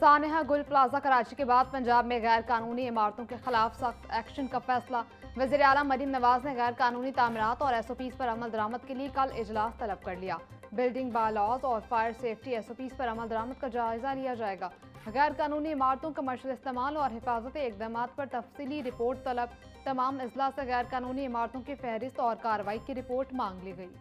सानेहा गुल प्लाजा कराची के बाद पंजाब में गैर कानूनी इमारतों के खिलाफ सख्त एक्शन का फैसला। वज़ीर आला मरीम नवाज ने गैर कानूनी तामीरात और SOPs पर अमल दरामद के लिए कल इजलास तलब कर लिया। बिल्डिंग बायलॉज और फायर सेफ्टी SOPs पर अमल दरामद का जायजा लिया जाएगा। गैर कानूनी इमारतों, कमर्शियल इस्तेमाल और हिफाजती इकदाम पर तफसीली रिपोर्ट तलब। तमाम अजला से गैर कानूनी इमारतों की फहरिस्त और कार्रवाई की रिपोर्ट मांग ली गई।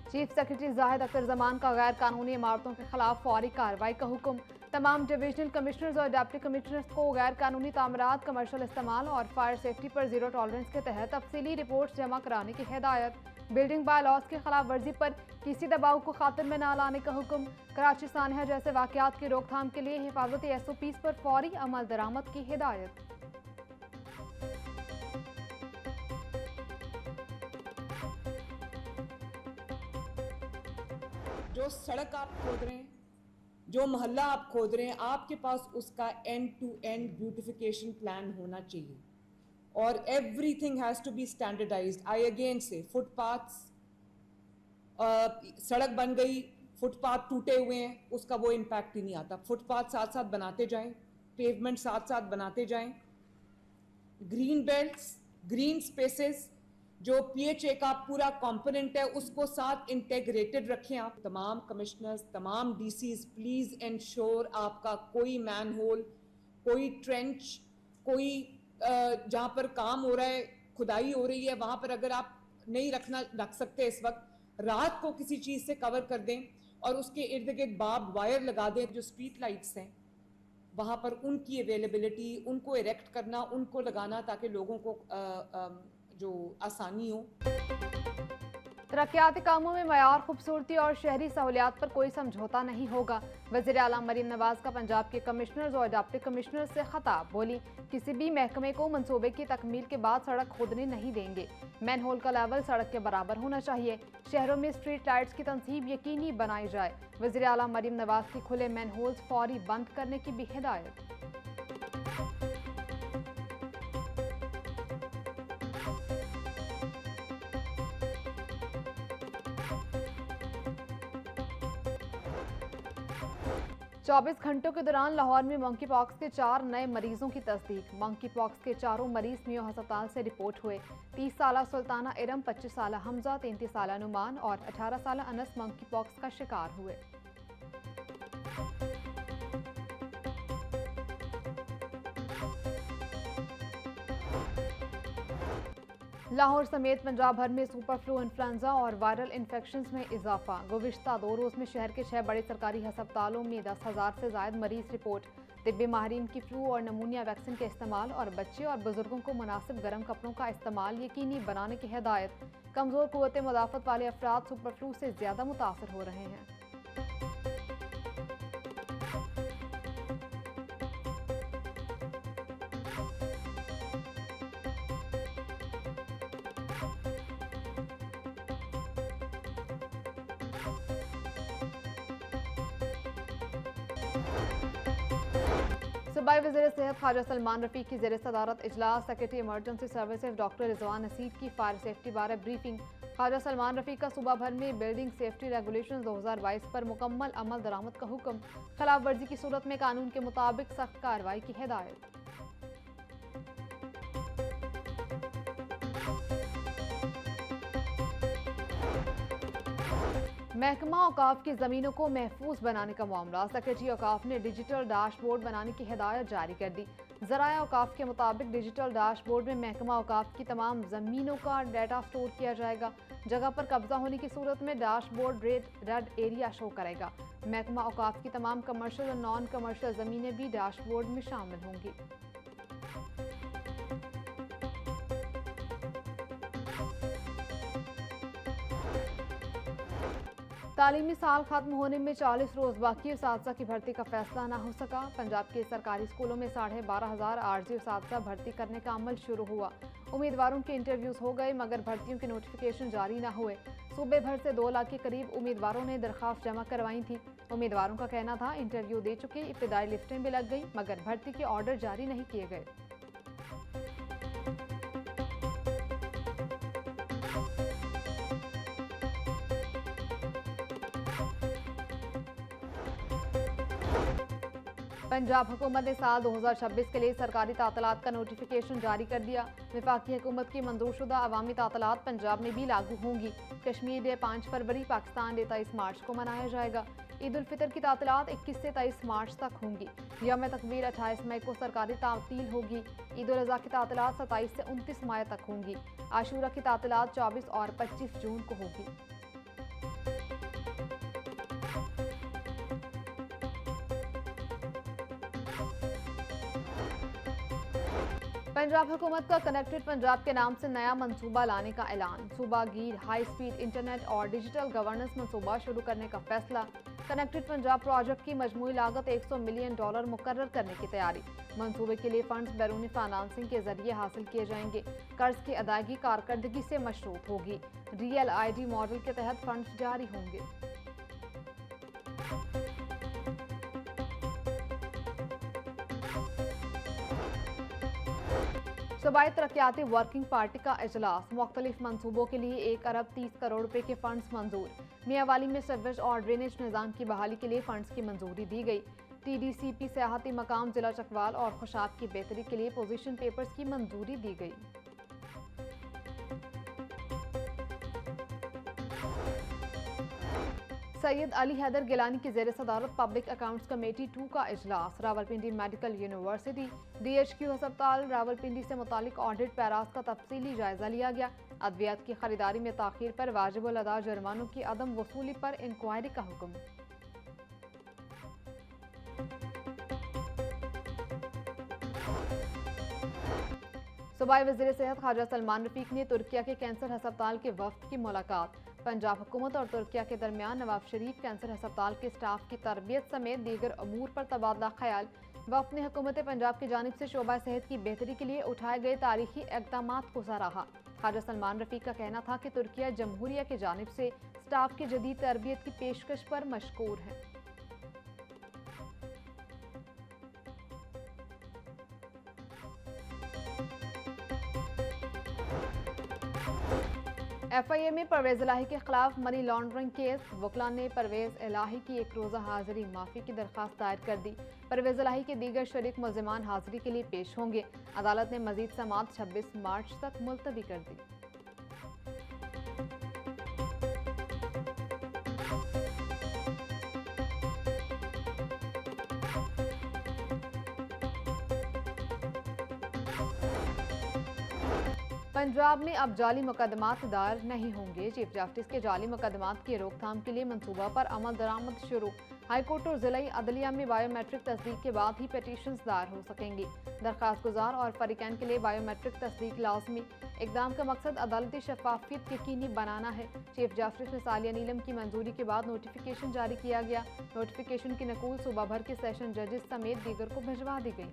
चीफ सेक्रेटरी जाहिद अख्तर जमान का गैर कानूनी इमारतों के खिलाफ फौरी कार्रवाई का हुक्म। तमाम डिवीजनल कमिश्नर्स और डिप्टी कमिश्नर्स को गैर कानूनी तामीरात, कमर्शियल इस्तेमाल और फायर सेफ्टी पर जीरो टॉलरेंस के तहत तफसीली रिपोर्ट जमा कराने की हिदायत। बिल्डिंग बायलॉज की खिलाफ वर्जी पर किसी दबाव को खातिर में न लाने का हुक्म। कराची सानेहा जैसे वाकयात की रोकथाम के लिए हिफाजती SOPs पर फौरी अमल दरामद की हिदायत। जो सड़क आप खोद रहे हैं, जो मोहल्ला आप खोद रहे हैं, आपके पास उसका end to end beautification plan होना चाहिए और everything has to be standardized. I again से फुटपाथ्स, सड़क बन गई, फुटपाथ टूटे हुए हैं, उसका वो इम्पैक्ट ही नहीं आता। फुटपाथ साथ साथ बनाते जाएं, पेवमेंट साथ साथ बनाते जाएं, ग्रीन बेल्ट्स, ग्रीन स्पेसेस, जो PHA का पूरा कंपोनेंट है उसको साथ इंटेग्रेटेड रखें। आप तमाम कमिश्नर्स, तमाम DCs, प्लीज एंश्योर आपका कोई मैन होल, कोई ट्रेंच, कोई जहाँ पर काम हो रहा है, खुदाई हो रही है, वहाँ पर अगर आप नहीं रख सकते इस वक्त, रात को किसी चीज़ से कवर कर दें और उसके इर्द गिर्द बार्ब वायर लगा दें। जो स्ट्रीट लाइट्स हैं वहाँ पर उनकी अवेलेबिलिटी, उनको इरेक्ट करना, उनको लगाना ताकि लोगों को जो आसानी हो। तरक्याती कामों में मयार, खूबसूरती और शहरी सहूलियात पर कोई समझौता नहीं होगा। वज़ीर आला मरीम नवाज का पंजाब के कमिश्नर्स और डिप्टी कमिश्नर्स से खिताब। बोली, किसी भी महकमे को मंसूबे की तकमील के बाद सड़क खोदने नहीं देंगे। मैन होल का लेवल सड़क के बराबर होना चाहिए। शहरों में स्ट्रीट लाइट्स की तनसीब यकीनी बनाई जाए। वज़ीर आला मरीम नवाज की खुले मैन होल्स फौरी बंद करने की भी हिदायत। चौबीस घंटों के दौरान लाहौर में मंकी पॉक्स के 4 नए मरीजों की तस्दीक। मंकी पॉक्स के चारों मरीज मियो अस्पताल से रिपोर्ट हुए। 30 साला सुल्ताना इरम, 25 साला हमजा, 33 साला नुमान और 18 साला अनस मंकी पॉक्स का शिकार हुए। लाहौर समेत पंजाब भर में सुपर फ्लू, इन्फ्लुएंजा और वायरल इन्फेक्शंस में इजाफा। गुज़िश्ता 2 रोज़ में शहर के 6 बड़े सरकारी अस्पतालों में 10,000 से ज़ायद मरीज रिपोर्ट। तिब्बी माहिरीन की फ्लू और नमूनिया वैक्सीन के इस्तेमाल और बच्चे और बुजुर्गों को मुनासिब गर्म कपड़ों का इस्तेमाल यकीनी बनाने की हिदायत। कमज़ोर क़ुव्वत मुदाफ़त वाले अफराद सुपर फ्लू से ज़्यादा मुतासर हो रहे हैं। सूबाई वज़ीर सेहत ख्वाजा सलमान रफ़ीक की ज़ेर सदारत इजलास। Secretary emergency services doctor Rizwan Naseer की फायर सेफ्टी बारे ब्रीफिंग। ख्वाजा सलमान रफ़ीक का सूबा भर में बिल्डिंग सेफ्टी रेगुलेशन 2022 पर मुकम्मल अमल दरामद का हुक्म। खिलाफ वर्जी की सूरत में कानून के मुताबिक सख्त कार्रवाई की हिदायत। महकमा औकाफ की ज़मीनों को महफूज बनाने का मामला। सेक्रेटरी औकाफ ने डिजिटल डैशबोर्ड बनाने की हिदायत जारी कर दी। ज़राए औकाफ के मुताबिक डिजिटल डैशबोर्ड में महकमा औकाफ की तमाम ज़मीनों का डाटा स्टोर किया जाएगा। जगह पर कब्जा होने की सूरत में डैशबोर्ड रेड एरिया शो करेगा। महकमा औकाफ की तमाम कमर्शियल और नॉन कमर्शियल ज़मीनें भी डैशबोर्ड में शामिल होंगी। तालीमी साल खत्म होने में 40 रोज़ बाकी, उसातिज़ा की भर्ती का फैसला ना हो सका। पंजाब के सरकारी स्कूलों में 12,500 आर्जी उसातिज़ा भर्ती करने का अमल शुरू हुआ। उम्मीदवारों के इंटरव्यूज़ हो गए मगर भर्तियों के नोटिफिकेशन जारी ना हुए। सूबे भर से 2 लाख के करीब उम्मीदवारों ने दरख्वास्त जमा करवाई थी। उम्मीदवारों का कहना था इंटरव्यू दे चुके, इब्तिदाई लिस्टें भी लग गई मगर भर्ती के ऑर्डर जारी नहीं किए गए। पंजाब हुकूमत ने साल 2026 के लिए सरकारी तातलात का नोटिफिकेशन जारी कर दिया। वफाकी हुकूमत की मंजूरशुदा अवामी तातलात पंजाब में भी लागू होंगी। कश्मीर डे 5 फरवरी, पाकिस्तान डे 23 मार्च को मनाया जाएगा। ईद उल फितर की तातलात 21 से 23 मार्च तक होंगी। यौम तकबीर 28 मई को सरकारी तातील होगी। ईद उल अज़हा की तातलात 27 से 29 मई तक होंगी। आशूरा की तातलात 24 और 25 जून को होगी। पंजाब हुकूमत का कनेक्टेड पंजाब के नाम से नया मंसूबा लाने का ऐलान। सूबा गिर हाई स्पीड इंटरनेट और डिजिटल गवर्नेंस मंसूबा शुरू करने का फैसला। कनेक्टेड पंजाब प्रोजेक्ट की मजमूई लागत $100 मिलियन मुकर्रर करने की तैयारी। मंसूबे के लिए फंड्स बैरूनी फाइनेंसिंग के जरिए हासिल किए जाएंगे। कर्ज की अदायगी कारकर्दगी से मशरूत होगी। रियल ID मॉडल के तहत फंड्स जारी होंगे। सूबाई तरक्याती वर्किंग पार्टी का इजलास। मुख्तलिफ मंसूबों के लिए 1 अरब 30 करोड़ रुपए के फंड्स मंजूर। मियांवाली में सीवरेज और ड्रेनेज निज़ाम की बहाली के लिए फंड्स की मंजूरी दी गई। TDCP सियाहती मकाम जिला चकवाल और खुशाब की बेहतरी के लिए पोजीशन पेपर्स की मंजूरी दी गई। सैयद अली हैदर गिलानी की ज़ेर सदारत पब्लिक अकाउंट्स कमेटी 2 का इजलास। रावलपिंडी मेडिकल यूनिवर्सिटी DHQ अस्पताल रावलपिंडी से मुतालिक ऑडिट पैराज का तफसीली जायजा लिया गया। अद्वियात की खरीदारी में ताखीर पर वाजिबुल अदा जुर्मानों की अदम वसूली पर इंक्वायरी का हुक्म। सूबाई वज़ीर सेहत ख्वाजा सलमान रफीक ने तुर्किया के कैंसर अस्पताल के वफ्द की मुलाकात। पंजाब हुकूमत और तुर्किया के दरमियान नवाब शरीफ कैंसर अस्पताल के स्टाफ की तरबियत समेत दीगर अमूर पर तबादला ख्याल। वफ्द ने हुकूमत पंजाब की जानिब से शोबा सेहत की बेहतरी के लिए उठाए गए तारीखी इक़दामात को सराहा। ख्वाजा सलमान रफीक का कहना था कि तुर्किया जमहूरिया की जानिब से स्टाफ की जदीद तरबियत की पेशकश पर मशकूर है। FIA में परवेज इलाही के खिलाफ मनी लॉन्ड्रिंग केस। वकला ने परवेज इलाही की 1 रोज़ा हाजिरी माफ़ी की दरख्वास्त दायर कर दी। परवेज इलाही के दीगर शरीक मुल्ज़िमान हाजिरी के लिए पेश होंगे। अदालत ने मजीद समाअत 26 मार्च तक मुलतवी कर दी। पंजाब में अब जाली मुकदमात दायर नहीं होंगे। चीफ जस्टिस के जाली मुकदमात की रोकथाम के लिए मंसूबा पर अमल दरामद शुरू। हाईकोर्ट और जिला अदलिया में बायोमेट्रिक तस्दीक के बाद ही पिटीशंस दायर हो सकेंगी। दरख्वास्त गुजार और फरीकैन के लिए बायोमेट्रिक तस्दीक लाजमी। इकदाम का मकसद अदालती शफाफियत यकीनी बनाना है। चीफ जस्टिस ने सालिया नीलम की मंजूरी के बाद नोटिफिकेशन जारी किया गया। नोटिफिकेशन की नकूल सूबा भर के सेशन जजेस समेत दीगर को भिजवा दी गई।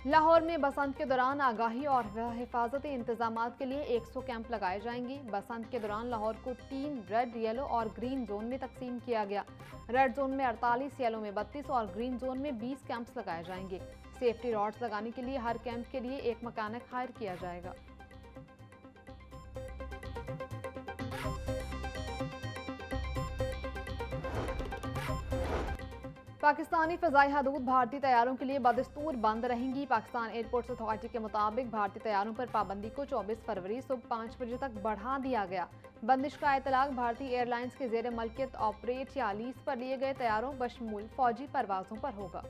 लाहौर में बसंत के दौरान आगाही और हिफाजती इंतजामात के लिए 100 कैंप लगाए जाएंगे। बसंत के दौरान लाहौर को 3 रेड, येलो और ग्रीन जोन में तकसीम किया गया। रेड जोन में 48, येलो में 32 और ग्रीन जोन में 20 कैंप्स लगाए जाएंगे। सेफ्टी रॉड्स लगाने के लिए हर कैंप के लिए एक मैकेनिक हायर किया जाएगा। पाकिस्तानी फ़ज़ाई हदूद भारतीय तैयारों के लिए बदस्तूर बंद रहेंगी। पाकिस्तान एयरपोर्ट्स अथॉरिटी के मुताबिक भारतीय तैयारों पर पाबंदी को 24 फरवरी सुबह 5 बजे तक बढ़ा दिया गया। बंदिश का इतलाक भारतीय एयरलाइंस के ज़ेर मलकियत ऑपरेट या लीज पर लिए गए तैयारों बशमूल फौजी परवाज़ों पर होगा।